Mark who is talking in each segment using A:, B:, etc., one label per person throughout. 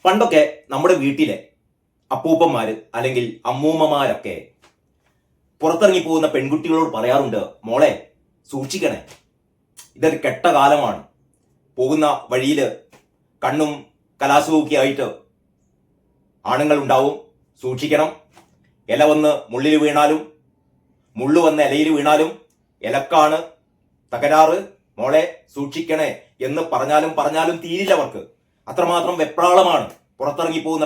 A: പണ്ടൊക്കെ നമ്മുടെ വീട്ടിലെ അപ്പൂപ്പന്മാര് അല്ലെങ്കിൽ അമ്മൂമ്മമാരൊക്കെ പുറത്തിറങ്ങി പോകുന്ന പെൺകുട്ടികളോട് പറയാറുണ്ട്, മോളെ സൂക്ഷിക്കണേ, ഇതൊരു കെട്ട കാലമാണ്. പോകുന്ന വഴിയിൽ കണ്ണും കലാശവുമൊക്കെ ആയിട്ട് ആണുങ്ങൾ ഉണ്ടാവും, സൂക്ഷിക്കണം. ഇല വന്ന് മുള്ളിൽ വീണാലും മുള്ളു വന്ന് ഇലയിൽ വീണാലും ഇലക്കാണ് തകരാറ്, മോളെ സൂക്ഷിക്കണേ എന്ന് പറഞ്ഞാലും തീരില്ല അവർക്ക്. അത്രമാത്രം വെപ്രാളമാണ് പുറത്തിറങ്ങി പോകുന്ന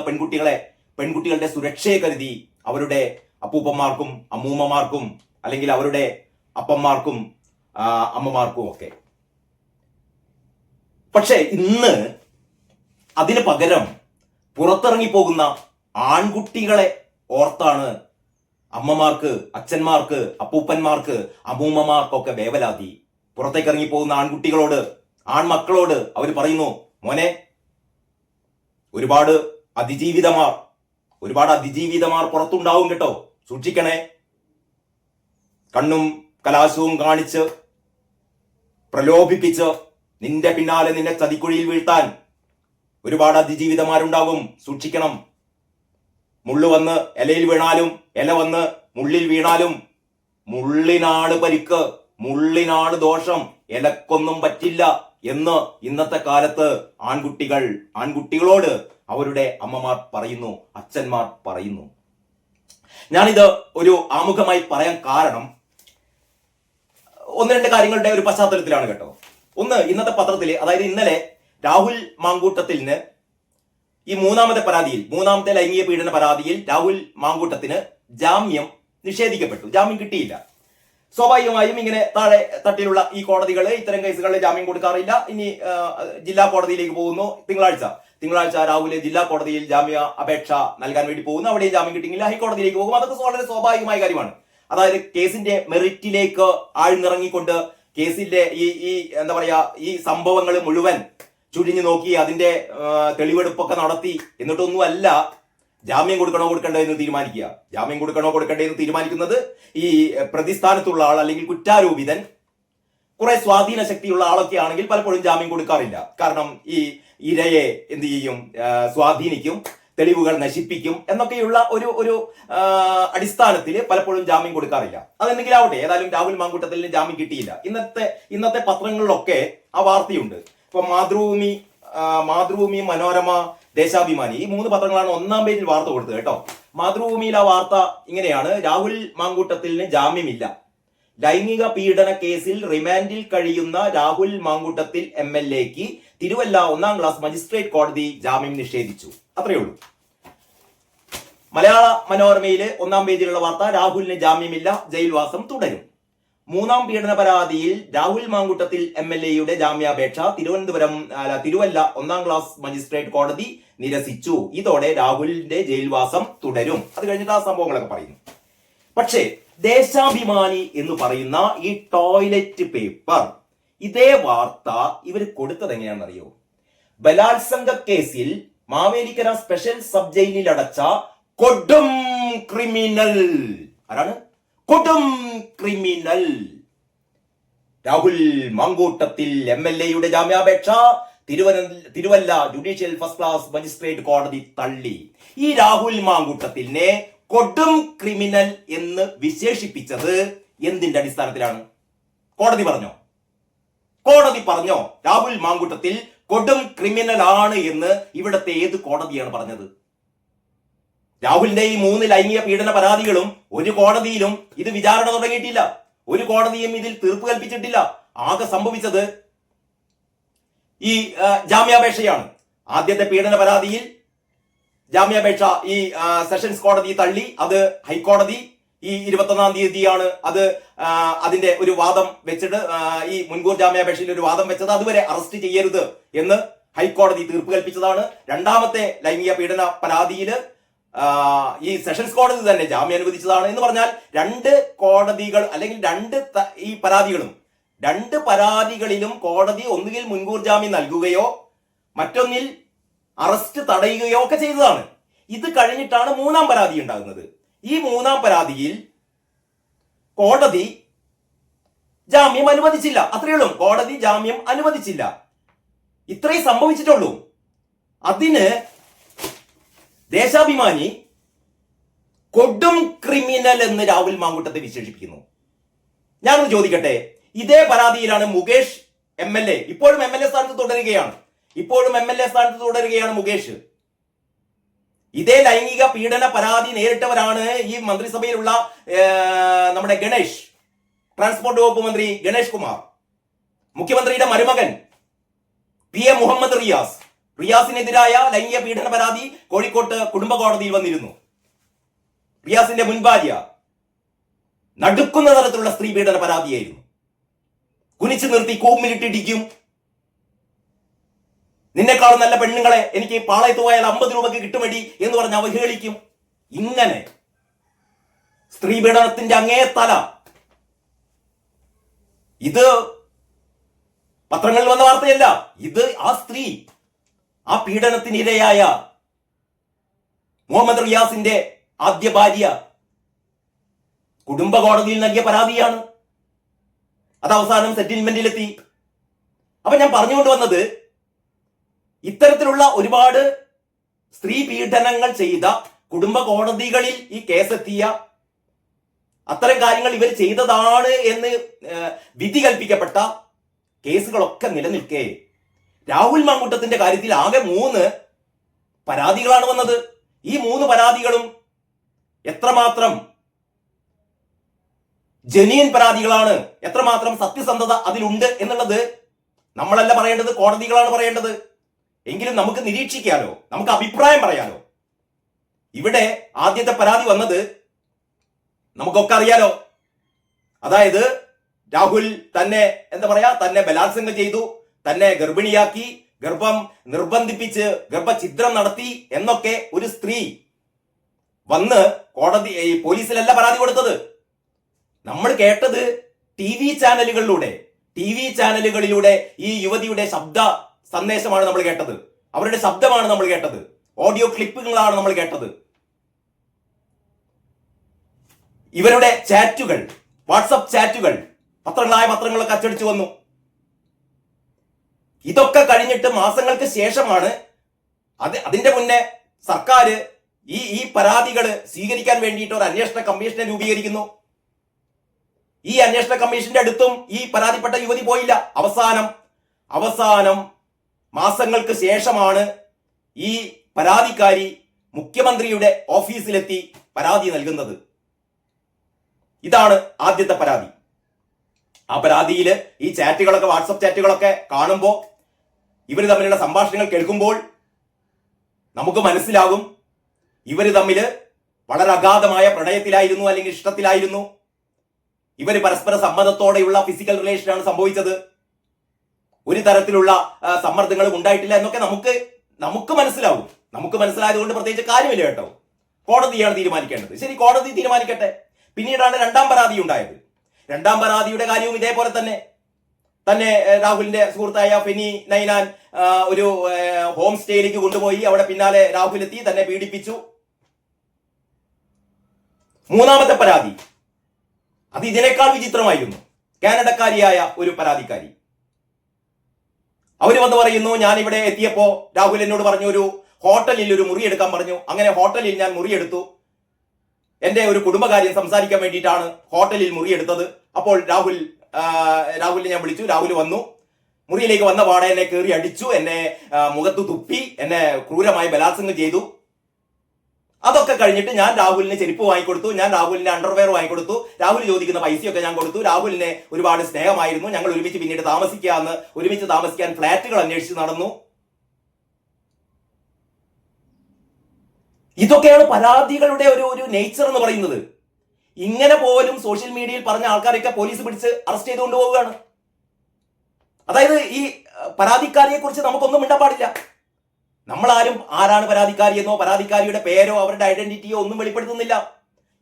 A: പെൺകുട്ടികളുടെ സുരക്ഷയെ കരുതി അവരുടെ അപ്പൂപ്പന്മാർക്കും അമ്മൂമ്മമാർക്കും അല്ലെങ്കിൽ അവരുടെ അപ്പന്മാർക്കും അമ്മമാർക്കും ഒക്കെ. പക്ഷെ ഇന്ന് അതിന് പകരം പുറത്തിറങ്ങി പോകുന്ന ആൺകുട്ടികളെ ഓർത്താണ് അമ്മമാർക്ക്, അച്ഛന്മാർക്ക്, അപ്പൂപ്പന്മാർക്ക്, അമ്മൂമ്മമാർക്കൊക്കെ വേവലാതി. പുറത്തേക്ക് ഇറങ്ങി പോകുന്ന ആൺകുട്ടികളോട്, ആൺമക്കളോട് അവർ പറയുന്നു, മോനെ ഒരുപാട് അതിജീവിതമാർ പുറത്തുണ്ടാവും കേട്ടോ, സൂക്ഷിക്കണേ. കണ്ണും കലാശവും കാണിച്ച് പ്രലോഭിപ്പിച്ച് നിന്റെ പിന്നാലെ നിന്നെ ചതിക്കുഴിയിൽ വീഴ്ത്താൻ ഒരുപാട് അതിജീവിതമാരുണ്ടാകും, സൂക്ഷിക്കണം. മുള്ളു വന്ന് ഇലയിൽ വീണാലും ഇല വന്ന് മുള്ളിൽ വീണാലും മുള്ളിനാണ് പരിക്ക്, മുള്ളിനാണ് ദോഷം, ഇലക്കൊന്നും പറ്റില്ല എന്ന് ഇന്നത്തെ കാലത്ത് ആൺകുട്ടികളോട് അവരുടെ അമ്മമാർ പറയുന്നു, അച്ഛന്മാർ പറയുന്നു. ഞാനിത് ഒരു ആമുഖമായി പറയാൻ കാരണം ഒന്ന് രണ്ട് കാര്യങ്ങളുടെ ഒരു പശ്ചാത്തലത്തിലാണ് കേട്ടോ. ഒന്ന്, ഇന്നത്തെ പത്രത്തിൽ, അതായത് ഇന്നലെ രാഹുൽ മാങ്കൂട്ടത്തിന് ഈ മൂന്നാമത്തെ ലൈംഗിക പീഡന പരാതിയിൽ രാഹുൽ മാങ്കൂട്ടത്തിന് ജാമ്യം നിഷേധിക്കപ്പെട്ടു. ജാമ്യം കിട്ടിയില്ല. സ്വാഭാവികമായും ഇങ്ങനെ താഴെ തട്ടിലുള്ള ഈ കോടതികൾ ഇത്തരം കേസുകളിൽ ജാമ്യം കൊടുക്കാറില്ല. ഇനി ജില്ലാ കോടതിയിലേക്ക് പോകുന്നു. തിങ്കളാഴ്ച രാഹുൽ ജില്ലാ കോടതിയിൽ ജാമ്യ അപേക്ഷ നൽകാൻ വേണ്ടി പോകുന്നു. അവിടെയും ജാമ്യം കിട്ടിയില്ല. ഹൈക്കോടതിയിലേക്ക് പോകും. അതൊക്കെ വളരെ സ്വാഭാവികമായ കാര്യമാണ്. അതായത് കേസിന്റെ മെറിറ്റിലേക്ക് ആഴ്ന്നിറങ്ങിക്കൊണ്ട് കേസിന്റെ ഈ എന്താ പറയാ ഈ സംഭവങ്ങൾ മുഴുവൻ ചുഴിഞ്ഞു നോക്കി അതിന്റെ തെളിവെടുപ്പൊക്കെ നടത്തി എന്നിട്ടൊന്നുമല്ല ജാമ്യം കൊടുക്കണ്ടേ എന്ന് തീരുമാനിക്കുക. ജാമ്യം കൊടുക്കണ്ടേ എന്ന് തീരുമാനിക്കുന്നത് ഈ പ്രതിസ്ഥാനത്തുള്ള ആൾ അല്ലെങ്കിൽ കുറ്റാരോപിതൻ കുറെ സ്വാധീന ശക്തിയുള്ള ആളൊക്കെ ആണെങ്കിൽ പലപ്പോഴും ജാമ്യം കൊടുക്കാറില്ല. കാരണം ഈ ഇരയെ എന്ത് ചെയ്യും, സ്വാധീനിക്കും, തെളിവുകൾ നശിപ്പിക്കും എന്നൊക്കെയുള്ള ഒരു അടിസ്ഥാനത്തിൽ പലപ്പോഴും ജാമ്യം കൊടുക്കാറില്ല. അതെന്തെങ്കിലും ആവട്ടെ, ഏതായാലും രാഹുൽ മാങ്കൂട്ടത്തിന് ജാമ്യം കിട്ടിയില്ല. ഇന്നത്തെ പത്രങ്ങളിലൊക്കെ ആ വാർത്തയുണ്ട്. ഇപ്പൊ മാതൃഭൂമി, മനോരമ, ദേശാഭിമാനി, ഈ 3 പത്രങ്ങളാണ് ഒന്നാം പേജിൽ വാർത്ത കൊടുത്തത് കേട്ടോ. മാതൃഭൂമിയിൽ ആ വാർത്ത ഇങ്ങനെയാണ്: രാഹുൽ മാങ്കൂട്ടത്തിന് ജാമ്യമില്ല, ലൈംഗിക പീഡന കേസിൽ റിമാൻഡിൽ കഴിയുന്ന രാഹുൽ മാങ്കൂട്ടത്തിൽ MLAക്ക് തിരുവല്ല 1ാം ക്ലാസ് മജിസ്ട്രേറ്റ് കോടതി ജാമ്യം നിഷേധിച്ചു. അത്രയേ ഉള്ളൂ. മലയാള മനോരമയിലെ 1ാം പേജിലുള്ള വാർത്ത: രാഹുലിന് ജാമ്യമില്ല, ജയിൽവാസം തുടരും. 3ാം പീഡന പരാതിയിൽ രാഹുൽ മാങ്കൂട്ടത്തിൽ MLAയുടെ ജാമ്യാപേക്ഷ തിരുവല്ല 1ാം ക്ലാസ് മജിസ്ട്രേറ്റ് കോടതി നിരസിച്ചു. ഇതോടെ രാഹുലിന്റെ ജയിൽവാസം തുടരും. അത് കഴിഞ്ഞിട്ട് ആ സംഭവങ്ങളൊക്കെ പറയുന്നു. പക്ഷേ ദേശാഭിമാനി എന്ന് പറയുന്ന ഈ ടോയ്ലറ്റ് പേപ്പർ ഇതേ വാർത്ത ഇവർ കൊടുത്തത് എങ്ങനെയാണെന്നറിയോ? ബലാത്സംഗ കേസിൽ മാവേലിക്കര സ്പെഷ്യൽ സബ് ജയിലിൽ അടച്ച കൊടും ക്രിമിനൽ ആരാണ്? കൊടും ക്രിമിനൽ രാഹുൽ മാങ്കൂട്ടത്തിൽ MLAയുടെ ജാമ്യാപേക്ഷ Thiruvalla judicial first class magistrate കോടതി തള്ളി. ഈ രാഹുൽ മാങ്കൂട്ടത്തിനെ കൊടും ക്രിമിനൽ എന്ന് വിശേഷിപ്പിച്ചത് എന്തിന്റെ അടിസ്ഥാനത്തിലാണ്? കോടതി പറഞ്ഞോ രാഹുൽ മാങ്കൂട്ടത്തിൽ കൊടും ക്രിമിനൽ ആണ് എന്ന് ഇവിടത്തെ ഏത് കോടതിയാണ് പറഞ്ഞത്? രാഹുലിന്റെ ഈ 3 ലൈംഗിക പീഡന പരാതികളും ഒരു കോടതിയിലും ഇത് വിചാരണ തുടങ്ങിയിട്ടില്ല. ഒരു കോടതിയും ഇതിൽ തീർപ്പ് കൽപ്പിച്ചിട്ടില്ല. ആകെ സംഭവിച്ചത് ഈ ജാമ്യാപേക്ഷയാണ്. ആദ്യത്തെ പീഡന പരാതിയിൽ ജാമ്യാപേക്ഷ ഈ സെഷൻസ് കോടതി തള്ളി. അത് ഹൈക്കോടതി ഈ 21ാം തീയതിയാണ് അതിന്റെ ഒരു വാദം വെച്ചിട്ട് ഈ മുൻകൂർ ജാമ്യാപേക്ഷയിൽ ഒരു വാദം വെച്ചത്. അതുവരെ അറസ്റ്റ് ചെയ്യരുത് എന്ന് ഹൈക്കോടതി തീർപ്പ് കൽപ്പിച്ചതാണ്. 2ാമത്തെ ലൈംഗിക പീഡന പരാതിയിൽ ഈ സെഷൻസ് കോടതി തന്നെ ജാമ്യം അനുവദിച്ചതാണ്. എന്ന് പറഞ്ഞാൽ 2 കോടതികൾ അല്ലെങ്കിൽ 2 പരാതികളിലും കോടതി ഒന്നുകിൽ മുൻകൂർ ജാമ്യം നൽകുകയോ മറ്റൊന്നിൽ അറസ്റ്റ് തടയുകയോ ഒക്കെ ചെയ്തതാണ്. ഇത് കഴിഞ്ഞിട്ടാണ് 3ാം പരാതി ഉണ്ടാകുന്നത്. ഈ 3ാം പരാതിയിൽ കോടതി ജാമ്യം അനുവദിച്ചില്ല. അത്രയുള്ളൂ, കോടതി ജാമ്യം അനുവദിച്ചില്ല. ഇത്രയും സംഭവിച്ചിട്ടുള്ളൂ. അതിന് ദേശാഭിമാനി കൊടും ക്രിമിനൽ എന്ന് രാഹുൽ മാങ്കൂട്ടത്തെ വിശേഷിപ്പിക്കുന്നു. ഞാനൊന്ന് ചോദിക്കട്ടെ, ഇതേ പരാതിയിലാണ് മുകേഷ് MLA, ഇപ്പോഴും MLA സ്ഥാനത്ത് തുടരുകയാണ് മുകേഷ്. ഇതേ ലൈംഗിക പീഡന പരാതി നേരിട്ടവരാണ് ഈ മന്ത്രിസഭയിലുള്ള നമ്മുടെ ഗണേഷ്, ട്രാൻസ്പോർട്ട് വകുപ്പ് മന്ത്രി ഗണേഷ് കുമാർ, മുഖ്യമന്ത്രിയുടെ മരുമകൻ PM മുഹമ്മദ് റിയാസിനെതിരായ ലൈംഗിക പീഡന പരാതി കോഴിക്കോട്ട് കുടുംബ കോടതിയിൽ വന്നിരുന്നു. റിയാസിന്റെ മുൻ ഭാര്യ നടുക്കുന്ന തരത്തിലുള്ള സ്ത്രീ പീഡന പരാതിയായിരുന്നു. കുനിച്ചു നിർത്തി കൂമ്മിലിട്ടിടിക്കും, നിന്നെക്കാളും നല്ല പെണ്ണുങ്ങളെ എനിക്ക് പാളയത്ത് പോയാൽ 50 രൂപക്ക് കിട്ടുമടി എന്ന് പറഞ്ഞ് അവഹേളിക്കും. ഇങ്ങനെ സ്ത്രീ പീഡനത്തിന്റെ അങ്ങേ തല. ഇത് പത്രങ്ങളിൽ വന്ന വാർത്തയല്ല, ഇത് ആ സ്ത്രീ, ആ പീഡനത്തിനിരയായ മുഹമ്മദ് റിയാസിന്റെ ആദ്യ ഭാര്യ കുടുംബ കോടതിയിൽ നൽകിയ പരാതിയാണ്. അത് അവസാനം സെറ്റിൽമെന്റിലെത്തി. അപ്പൊ ഞാൻ പറഞ്ഞുകൊണ്ട് വന്നത്, ഇത്തരത്തിലുള്ള ഒരുപാട് സ്ത്രീ പീഡനങ്ങൾ ചെയ്ത കുടുംബ കോടതികളിൽ ഈ കേസെത്തിയ, അത്തരം കാര്യങ്ങൾ ഇവർ ചെയ്തതാണ് എന്ന് വിധി കൽപ്പിക്കപ്പെട്ട കേസുകളൊക്കെ നിലനിൽക്കെ രാഹുൽ മാങ്കൂട്ടത്തിന്റെ കാര്യത്തിൽ ആകെ 3 പരാതികളാണ് വന്നത്. ഈ 3 പരാതികളും എത്രമാത്രം ജെന്യുവൻ പരാതികളാണ്, എത്രമാത്രം സത്യസന്ധത അതിലുണ്ട് എന്നുള്ളത് നമ്മളല്ല പറയേണ്ടത്, കോടതികളാണ് പറയേണ്ടത്. എങ്കിലും നമുക്ക് നിരീക്ഷിക്കാലോ, നമുക്ക് അഭിപ്രായം പറയാലോ. ഇവിടെ ആദ്യത്തെ പരാതി വന്നത് നമുക്കൊക്കെ അറിയാലോ. അതായത് രാഹുൽ തന്നെ ബലാത്സംഗം ചെയ്തു, തന്നെ ഗർഭിണിയാക്കി, ഗർഭം നിർബന്ധിപ്പിച്ച് ഗർഭഛിദ്രം നടത്തി എന്നൊക്കെ ഒരു സ്ത്രീ വന്ന് പോലീസിലല്ല പരാതി കൊടുത്തത്. നമ്മൾ കേട്ടത് TV ചാനലുകളിലൂടെ ഈ യുവതിയുടെ ശബ്ദ സന്ദേശമാണ് നമ്മൾ കേട്ടത്, അവരുടെ ശബ്ദമാണ് നമ്മൾ കേട്ടത്, ഓഡിയോ ക്ലിപ്പുകളാണ് നമ്മൾ കേട്ടത്. ഇവരുടെ ചാറ്റുകൾ, വാട്സപ്പ് ചാറ്റുകൾ പത്രങ്ങളൊക്കെ അച്ചടിച്ചു വന്നു. ഇതൊക്കെ കഴിഞ്ഞിട്ട് മാസങ്ങൾക്ക് ശേഷമാണ്, അതിന്റെ മുന്നേ സർക്കാർ ഈ പരാതികൾ സ്വീകരിക്കാൻ വേണ്ടിയിട്ട് ഒരു അന്വേഷണ കമ്മീഷനെ രൂപീകരിക്കുന്നു. ഈ അന്വേഷണ കമ്മീഷന്റെ അടുത്തും ഈ പരാതിപ്പെട്ട യുവതി പോയില്ല. അവസാനം മാസങ്ങൾക്ക് ശേഷമാണ് ഈ പരാതിക്കാരി മുഖ്യമന്ത്രിയുടെ ഓഫീസിലെത്തി പരാതി നൽകുന്നത്. ഇതാണ് ആദ്യത്തെ പരാതി. ആ പരാതിയിൽ ഈ ചാറ്റുകളൊക്കെ, വാട്സപ്പ് ചാറ്റുകളൊക്കെ കാണുമ്പോൾ, ഇവർ തമ്മിലുള്ള സംഭാഷണങ്ങൾ കേൾക്കുമ്പോൾ നമുക്ക് മനസ്സിലാകും ഇവർ തമ്മിൽ വളരെ അഗാധമായ പ്രണയത്തിലായിരുന്നു, അല്ലെങ്കിൽ ഇഷ്ടത്തിലായിരുന്നു. ഇവർ പരസ്പര സമ്മതത്തോടെയുള്ള ഫിസിക്കൽ റിലേഷനാണ് സംഭവിച്ചത്. ഒരു തരത്തിലുള്ള സമ്മർദ്ദങ്ങളും ഉണ്ടായിട്ടില്ല എന്നൊക്കെ നമുക്ക് മനസ്സിലാവും. നമുക്ക് മനസ്സിലായതുകൊണ്ട് പ്രത്യേകിച്ച് കാര്യമില്ല കേട്ടോ. കോടതിയാണ് തീരുമാനിക്കേണ്ടത്. ശരി, കോടതി തീരുമാനിക്കട്ടെ. പിന്നീടാണ് 2ാം പരാതി ഉണ്ടായത്. 2ാം പരാതിയുടെ കാര്യവും ഇതേപോലെ തന്നെ രാഹുലിന്റെ സുഹൃത്തായ ഫെനി നൈനാൻ ഒരു ഹോം സ്റ്റേയിലേക്ക് കൊണ്ടുപോയി. അവിടെ പിന്നാലെ രാഹുൽ എത്തി, തന്നെ പീഡിപ്പിച്ചു. 3ാമത്തെ പരാതി അത് ഇതിനേക്കാൾ വിചിത്രമായിരുന്നു. കാനഡക്കാരിയായ ഒരു പരാതിക്കാരി. അവര് വന്ന് പറയുന്നു, ഞാൻ ഇവിടെ എത്തിയപ്പോ രാഹുൽ എന്നോട് പറഞ്ഞു ഒരു ഹോട്ടലിൽ ഒരു മുറി എടുക്കാൻ പറഞ്ഞു. അങ്ങനെ ഹോട്ടലിൽ ഞാൻ മുറിയെടുത്തു. എന്റെ ഒരു കുടുംബകാര്യം സംസാരിക്കാൻ വേണ്ടിയിട്ടാണ് ഹോട്ടലിൽ മുറിയെടുത്തത്. അപ്പോൾ രാഹുലിനെ ഞാൻ വിളിച്ചു. രാഹുൽ വന്നു. മുറിയിലേക്ക് വന്ന പാടെ എന്നെ കയറി അടിച്ചു, എന്നെ മുഖത്ത് തുപ്പി, എന്നെ ക്രൂരമായി ബലാത്സംഗം ചെയ്തു. അതൊക്കെ കഴിഞ്ഞിട്ട് ഞാൻ രാഹുലിന് ചെരുപ്പ് വാങ്ങിക്കൊടുത്തു, ഞാൻ രാഹുലിന്റെ അണ്ടർവെയർ വാങ്ങിക്കൊടുത്തു, രാഹുൽ ചോദിക്കുന്ന പൈസയൊക്കെ ഞാൻ കൊടുത്തു. രാഹുലിനെ ഒരുപാട് സ്നേഹമായിരുന്നു. ഞങ്ങൾ ഒരുമിച്ച് പിന്നീട് താമസിക്കാൻ ഫ്ലാറ്റുകൾ അന്വേഷിച്ച് നടന്നു. ഇതൊക്കെയാണ് പരാതികളുടെ ഒരു നേച്ചർ എന്ന് പറയുന്നത്. ഇങ്ങനെ പോലും സോഷ്യൽ മീഡിയയിൽ പറഞ്ഞ ആൾക്കാരൊക്കെ പോലീസ് പിടിച്ച് അറസ്റ്റ് ചെയ്ത് കൊണ്ടുപോവുകയാണ്. അതായത് ഈ പരാതിക്കാരിയെ കുറിച്ച് നമുക്കൊന്നും മിണ്ടാൻ പാടില്ല. നമ്മളാരും ആരാണ് പരാതിക്കാരിയെന്നോ പരാതിക്കാരിയുടെ പേരോ അവരുടെ ഐഡന്റിറ്റിയോ ഒന്നും വെളിപ്പെടുത്തുന്നില്ല.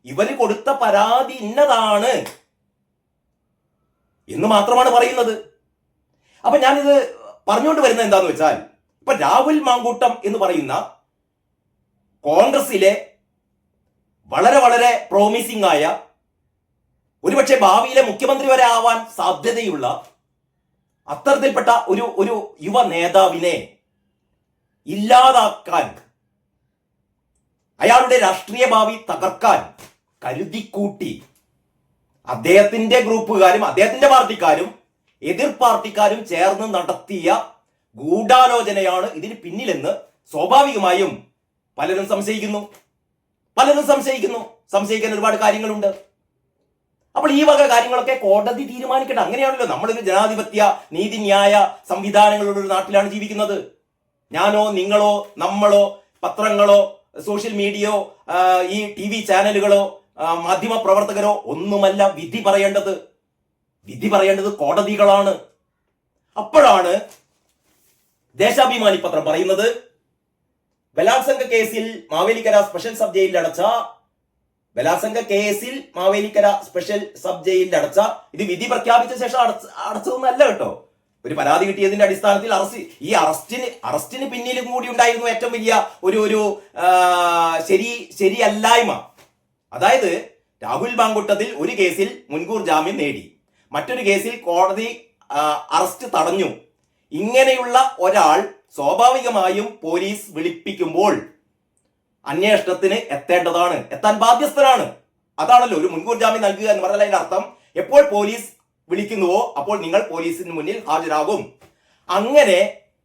A: ഇവര് കൊടുത്ത പരാതി ഇന്നതാണ് എന്ന് മാത്രമാണ് പറയുന്നത്. അപ്പൊ ഞാനിത് പറഞ്ഞുകൊണ്ട് വരുന്നത് എന്താന്ന് വെച്ചാൽ, ഇപ്പൊ രാഹുൽ മാങ്കൂട്ടം എന്ന് പറയുന്ന കോൺഗ്രസിലെ വളരെ പ്രോമിസിംഗ് ആയ, ഒരുപക്ഷെ ഭാവിയിലെ മുഖ്യമന്ത്രി വരെ ആവാൻ സാധ്യതയുള്ള അത്തരത്തിൽപ്പെട്ട ഒരു യുവ നേതാവിനെ ഇല്ലാതാക്കാൻ അയാളുടെ രാഷ്ട്രീയ ഭാവി തകർക്കാൻ കരുതിക്കൂട്ടി അദ്ദേഹത്തിന്റെ ഗ്രൂപ്പുകാരും അദ്ദേഹത്തിന്റെ പാർട്ടിക്കാരും എതിർ പാർട്ടിക്കാരും ചേർന്ന് നടത്തിയ ഗൂഢാലോചനയാണ് ഇതിന് പിന്നിലെന്ന് സ്വാഭാവികമായും പലരും സംശയിക്കുന്നു. സംശയിക്കാൻ ഒരുപാട് കാര്യങ്ങളുണ്ട്. അപ്പോൾ ഈ വക കാര്യങ്ങളൊക്കെ കോടതി തീരുമാനിക്കട്ടെ. അങ്ങനെയാണല്ലോ നമ്മളൊരു ജനാധിപത്യ നീതിന്യായ സംവിധാനങ്ങളുടെ ഒരു നാട്ടിലാണ് ജീവിക്കുന്നത്. ഞാനോ നിങ്ങളോ നമ്മളോ പത്രങ്ങളോ സോഷ്യൽ മീഡിയയോ ഈ TV ചാനലുകളോ മാധ്യമ പ്രവർത്തകരോ ഒന്നുമല്ല വിധി പറയേണ്ടത്. വിധി പറയേണ്ടത് കോടതികളാണ്. അപ്പോഴാണ് ദേശാഭിമാനി പത്രം പറയുന്നത്, ബലാത്സംഗ കേസിൽ മാവേലിക്കര സ്പെഷ്യൽ സബ് ജയിലിൽ അടച്ച ഇത് വിധി പ്രഖ്യാപിച്ച ശേഷം അടച്ചതൊന്നല്ല കേട്ടോ. ഒരു പരാതി കിട്ടിയതിന്റെ അടിസ്ഥാനത്തിൽ അറസ്റ്റിന് പിന്നിലും കൂടി ഉണ്ടായിരുന്നു ഏറ്റവും വലിയ ഒരു ശരിയല്ലായ്മ. അതായത് രാഹുൽ മാങ്കൂട്ടത്തിൽ ഒരു കേസിൽ മുൻകൂർ ജാമ്യം നേടി, മറ്റൊരു കേസിൽ കോടതി അറസ്റ്റ് തടഞ്ഞു. ഇങ്ങനെയുള്ള ഒരാൾ സ്വാഭാവികമായും പോലീസ് വിളിപ്പിക്കുമ്പോൾ അന്വേഷണത്തിന് എത്താൻ ബാധ്യസ്ഥനാണ്. അതാണല്ലോ ഒരു മുൻകൂർ ജാമ്യം നൽകുക എന്ന് പറഞ്ഞാൽ അതിന്റെ അർത്ഥം എപ്പോൾ പോലീസ് വിളിക്കുന്നുവോ അപ്പോൾ നിങ്ങൾ പോലീസിന് മുന്നിൽ ഹാജരാകും. അങ്ങനെ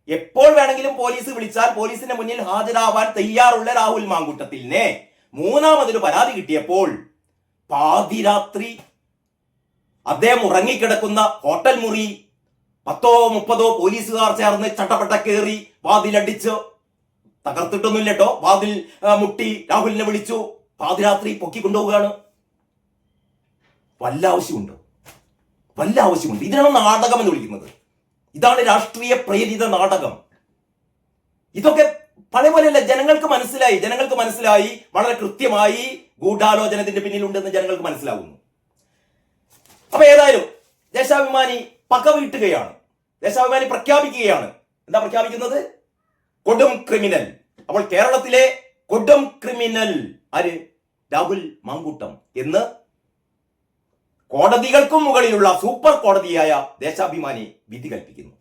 A: എപ്പോൾ വേണമെങ്കിലും പോലീസ് വിളിച്ചാൽ പോലീസിന്റെ മുന്നിൽ ഹാജരാവാൻ തയ്യാറുള്ള രാഹുൽ മാങ്കൂട്ടത്തിലിനെ മൂന്നാമതൊരു പരാതി കിട്ടിയപ്പോൾ പാതിരാത്രി അദ്ദേഹം ഉറങ്ങിക്കിടക്കുന്ന ഹോട്ടൽ മുറി 10-30 പോലീസുകാർ ചേർന്ന് ചട്ടപ്പട്ട കയറി വാതിലടിച്ച്, തകർത്തിട്ടൊന്നുമില്ല കേട്ടോ, വാതിൽ മുട്ടി രാഹുലിനെ വിളിച്ചു, പാതിരാത്രി പൊക്കിക്കൊണ്ടുപോവുകയാണ്. വല്ല ആവശ്യമുണ്ട്? ഇതിനാണ് നാടകം എന്ന് വിളിക്കുന്നത്. ഇതാണ് രാഷ്ട്രീയ പ്രേരിത നാടകം. ഇതൊക്കെ പഴയ പോലെയല്ല. ജനങ്ങൾക്ക് മനസ്സിലായി വളരെ കൃത്യമായി ഗൂഢാലോചനത്തിന്റെ പിന്നിലുണ്ടെന്ന് ജനങ്ങൾക്ക് മനസ്സിലാവുന്നു. അപ്പൊ ഏതായാലും ദേശാഭിമാനി പകവീട്ടുകയാണ്. ദേശാഭിമാനി പ്രഖ്യാപിക്കുകയാണ്. എന്താ പ്രഖ്യാപിക്കുന്നത്? കൊടും ക്രിമിനൽ. അപ്പോൾ കേരളത്തിലെ കൊടും ക്രിമിനൽ ആര്? രാഹുൽ മാങ്കൂട്ടം എന്ന് കോടതികൾക്കും മുകളിലുള്ള സൂപ്പർ കോടതിയായ ദേശാഭിമാനി വിധി കൽപ്പിക്കുന്നു.